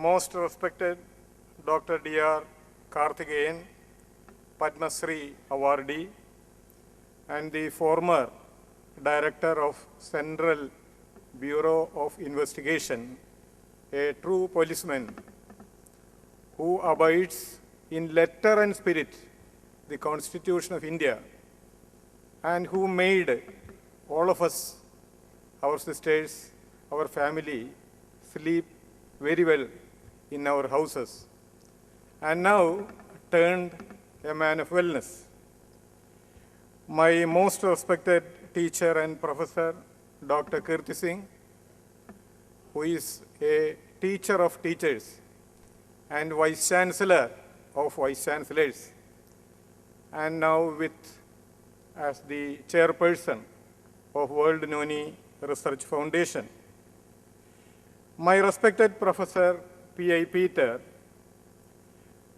Most respected Dr. D.R. Karthikeyan, Padma Shri awardee, and the former Director of Central Bureau of Investigation, a true policeman who abides in letter and spirit the Constitution of India, and who made all of us, our sisters, our family, sleep very well in our houses, and now turned a man of wellness. My most respected teacher and professor, Dr. Kirti Singh, who is a teacher of teachers and Vice Chancellor of Vice Chancellors, and now as the chairperson of World Noni Research Foundation. My respected Professor P.I. Peter,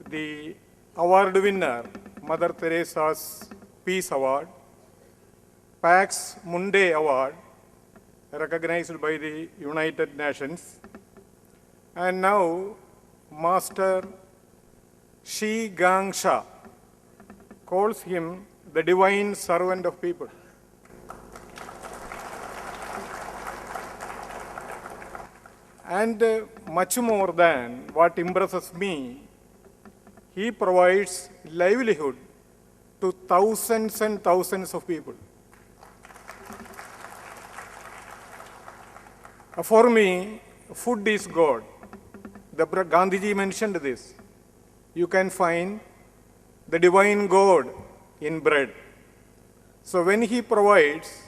the award winner, Mother Teresa's Peace Award, Pax Mundi Award, recognized by the United Nations, and now Master Shi Gang Sha calls him the divine servant of people. And much more than what impresses me, he provides livelihood to thousands and thousands of people. For me, food is God. Gandhiji mentioned this. You can find the divine God in bread. So when he provides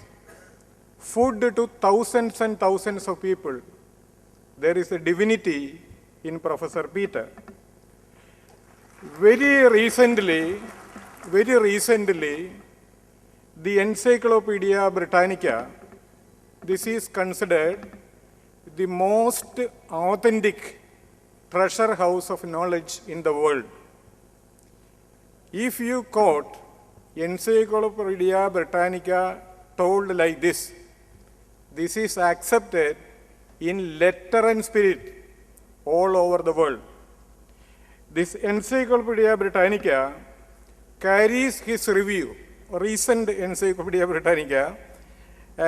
food to thousands and thousands of people, there is a divinity in Professor Peter. Very recently, the Encyclopedia Britannica, this is considered the most authentic treasure house of knowledge in the world. If you quote Encyclopedia Britannica told like this is accepted in letter and spirit all over the world. This Encyclopedia Britannica carries his review, recent Encyclopedia Britannica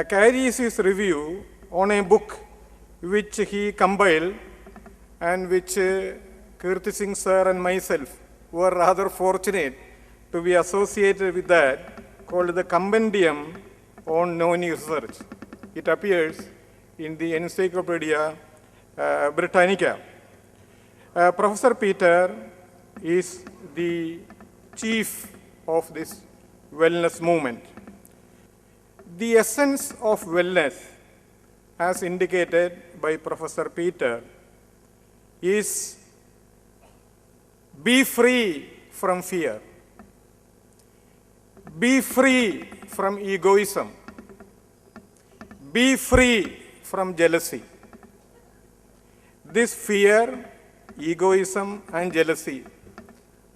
carries his review on a book which he compiled and which Kirti Singh sir and myself were rather fortunate to be associated with that, called the Compendium on Noni Research. It appears in the Encyclopedia Britannica. Professor Peter is the chief of this wellness movement. The essence of wellness, as indicated by Professor Peter, is be free from fear, be free from egoism, be free from jealousy. This fear, egoism, and jealousy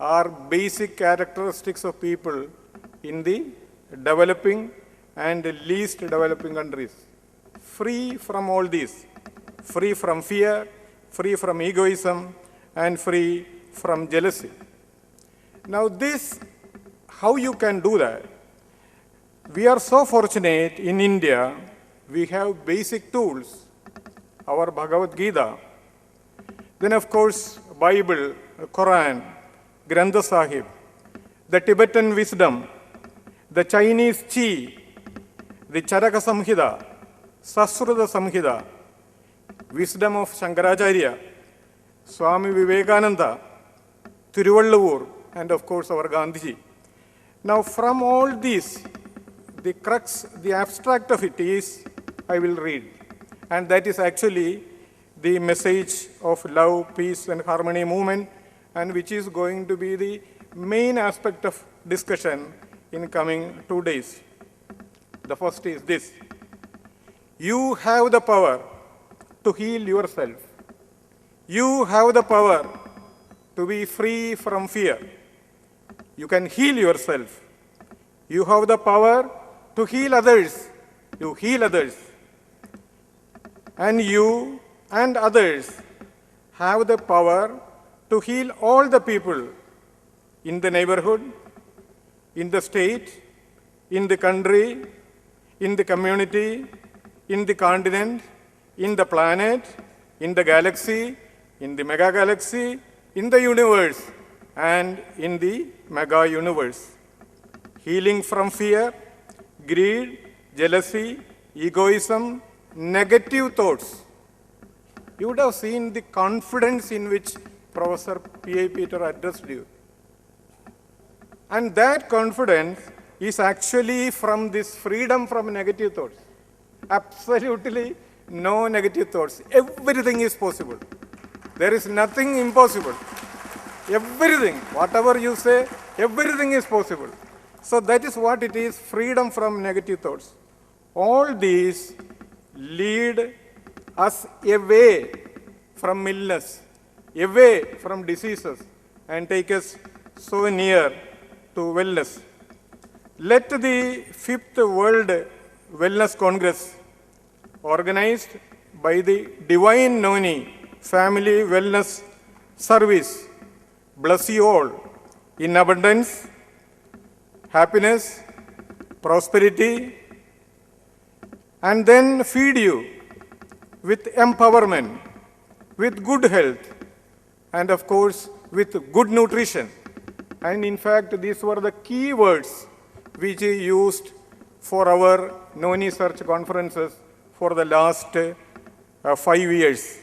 are basic characteristics of people in the developing and least developing countries. Free from all these, free from fear, free from egoism, and free from jealousy. Now this, how you can do that? We are so fortunate in India, we have basic tools, our Bhagavad Gita, then of course Bible, Quran, Granth Sahib, the Tibetan wisdom, the Chinese Qi, the Charaka Samhita, Sasruta Samhita, wisdom of Shankaracharya, Swami Vivekananda, Thiruvallavur, and of course our Gandhiji. Now from all these, the crux, the abstract of it is, I will read. And that is actually the message of love, peace, and harmony movement, and which is going to be the main aspect of discussion in coming 2 days. The first is this: you have the power to heal yourself. You have the power to be free from fear. You can heal yourself. You have the power to heal others. You heal others. And you and others have the power to heal all the people in the neighborhood, in the state, in the country, in the community, in the continent, in the planet, in the galaxy, in the mega galaxy, in the universe, and in the mega universe. Healing from fear, greed, jealousy, egoism, negative thoughts. You would have seen the confidence in which Professor P.A. Peter addressed you. And that confidence is actually from this freedom from negative thoughts. Absolutely no negative thoughts. Everything is possible. There is nothing impossible. Everything, whatever you say, everything is possible. So that is what it is, freedom from negative thoughts. All these lead us away from illness, away from diseases, and take us so near to wellness. Let the 5th World Wellness Congress, organized by the Divine Noni Family Wellness Service, bless you all in abundance, happiness, prosperity, and then feed you with empowerment, with good health, and of course with good nutrition. And in fact, these were the key words which he used for our Noni Search conferences for the last 5 years.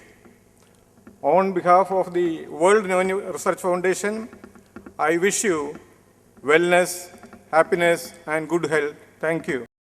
On behalf of the World Noni Research Foundation, I wish you wellness, happiness, and good health. Thank you.